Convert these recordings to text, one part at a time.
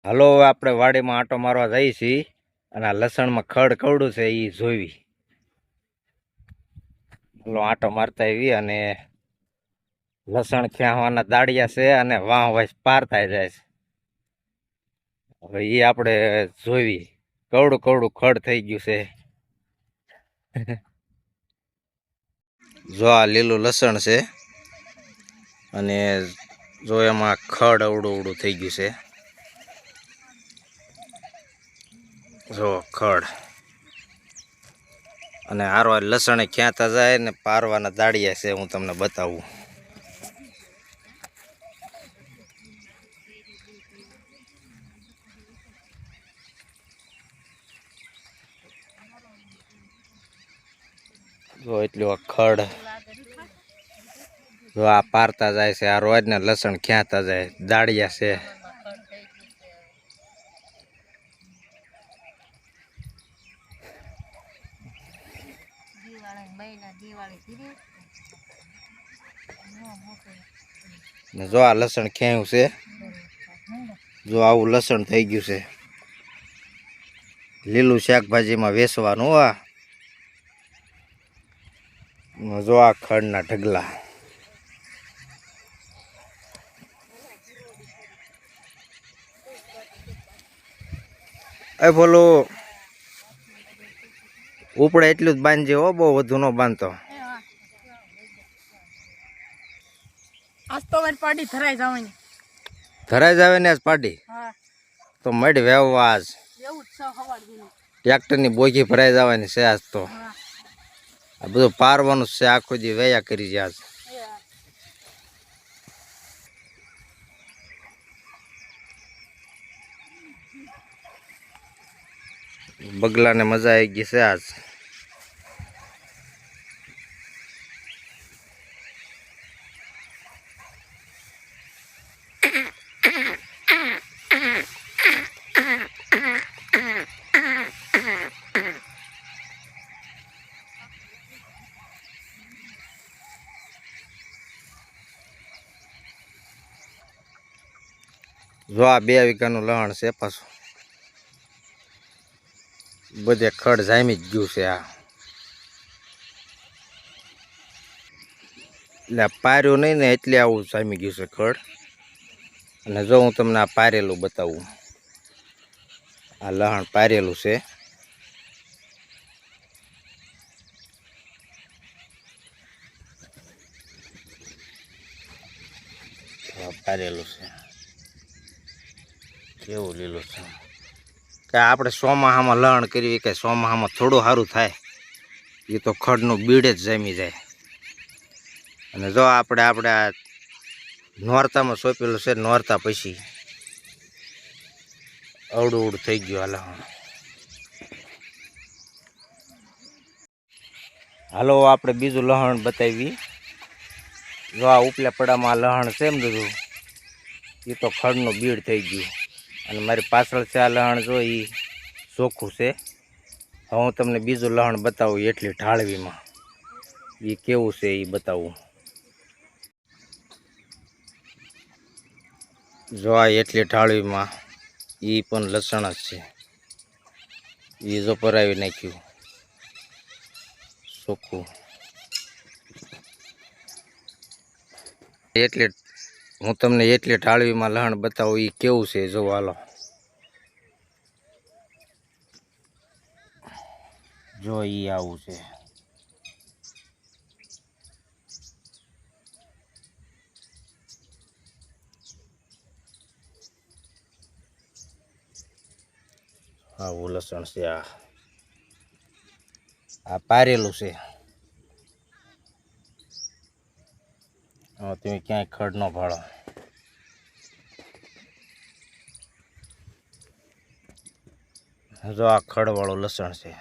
હાલો આપણે વાડીમાં આંટો મારવા જઈએ છીએ અને આ લસણમાં ખડ કવડું છે એ જોવી. હાલો આંટો મારતા આવી અને લસણ ખ્યાવાના દાડિયા છે અને વાહ વાહ પારતા જાય છે. હવે એ આપણે જોવી. કવડું કવડું ખડ થઈ ગયું છે. જો આ લીલું લસણ છે અને જો એમાં ખડ અવડું અવડું થઈ ગયું છે. જો ખડ અને હારવાર લસણે ખ્યાતા જાય ને પારવાના દાડિયા છે. હું તમને બતાવું. જો એટલું ખડ જો આ પારતા જાય છે. આ રોજ ને લસણ ખ્યાતા જાય દાડિયા છે. જો આ લસણ ખ્યાયું છે. જો આવું લસણ થઈ ગયું છે. લીલું શાકભાજીમાં વેચવાનું. આ જો આ ખડના ઢગલા. એ બોલું ઉપડે એટલું જ બાંધજે હો, બહુ વધુ ન બાંધતો. આજ તો મારી પાર્ટી ધરાઈ જવાની. ધરાઈ જાવે ને આજ પાર્ટી? તો મઢ વેવવા આજ એવું જ છે હવારનું. ટ્રેક્ટરની બોગી ભરાઈ જવાની છે આજ તો. આ બધું પારવાનું છે. આખો દી વેયા કરી છે આજ. બગલાને મજા આવી ગઈ છે આજ. જો આ 2 વીઘાનું લહણ છે પાછું. બધે ખડ જામી જ ગયું છે. આ એટલે પાર્યું નહીં ને એટલે આવું જામી ગયું છે ખડ. અને જો હું તમને આ પારેલું બતાવું. આ લહણ પારેલું છે. પારેલું છે. કેવું લીલું છે કે આપણે ચોમાહામાં લહણ કરવી કે ચોમાહામાં થોડું સારું થાય. એ તો ખડનું બીડ જ જામી જાય. અને જો આપણે આ નોરતામાં સોંપેલું છે. નોરતા પછી અવડું અવડું થઈ ગયું આ લહણ. હાલો આપણે બીજું લહણ બતાવી. જો આ ઉપલા પડામાં લહણ છે એમ બધું. એ તો ખડનું બીડ થઈ ગયું. અને મારી પાછળ છે આ લહણ જો એ ચોખ્ખું છે. હવે હું તમને બીજું લહણ બતાવું એટલી ઢાળવીમાં. એ કેવું છે એ બતાવું. જો આ એટલી ઢાળવીમાં એ પણ લસણ જ છે. એ જો પરાવી નાખ્યું ચોખ્ખું. એટલે હું તમને એટલી ઢાળવીમાં લહણ બતાવું એ કેવું છે જો હાલો. જો એ આવું છે. આવું લસણ છે. આ પારેલું છે. તમે ક્યાંય ખડ ન ભાળો. જો આ ખડવાળું લસણ છે.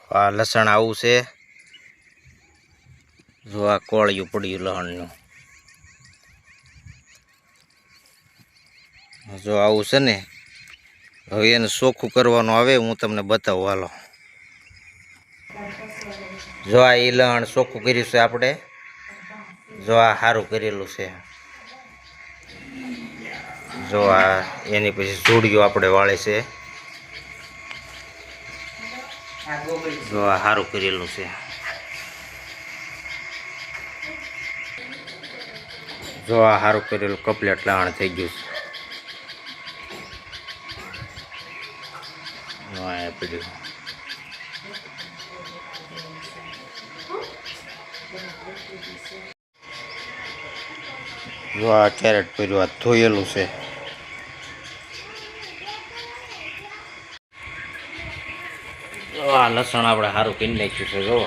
આ લસણ આવું છે. જો આ કોળિયું પડ્યું લહણનું. જો આવું છે ને. હવે એને ચોખ્ખું કરવાનું આવે. હું તમને બતાવું હાલો. જો આ એ લહણ ચોખ્ખું કર્યું છે આપણે, જો આ સારું કરેલું છે, જો આ એની પછી જોડિયો આપણે વાળે છે, જો આ સારું કરેલું છે, જો આ સારું કરેલું કપલેટ લહણ થઈ ગયું છે. જો આ પડ્યું, જો આ કેરેટ પડ્યું, આ ધોયેલું છે. જો આ લસણ આપણે સારું કરી નાખ્યું છે. જો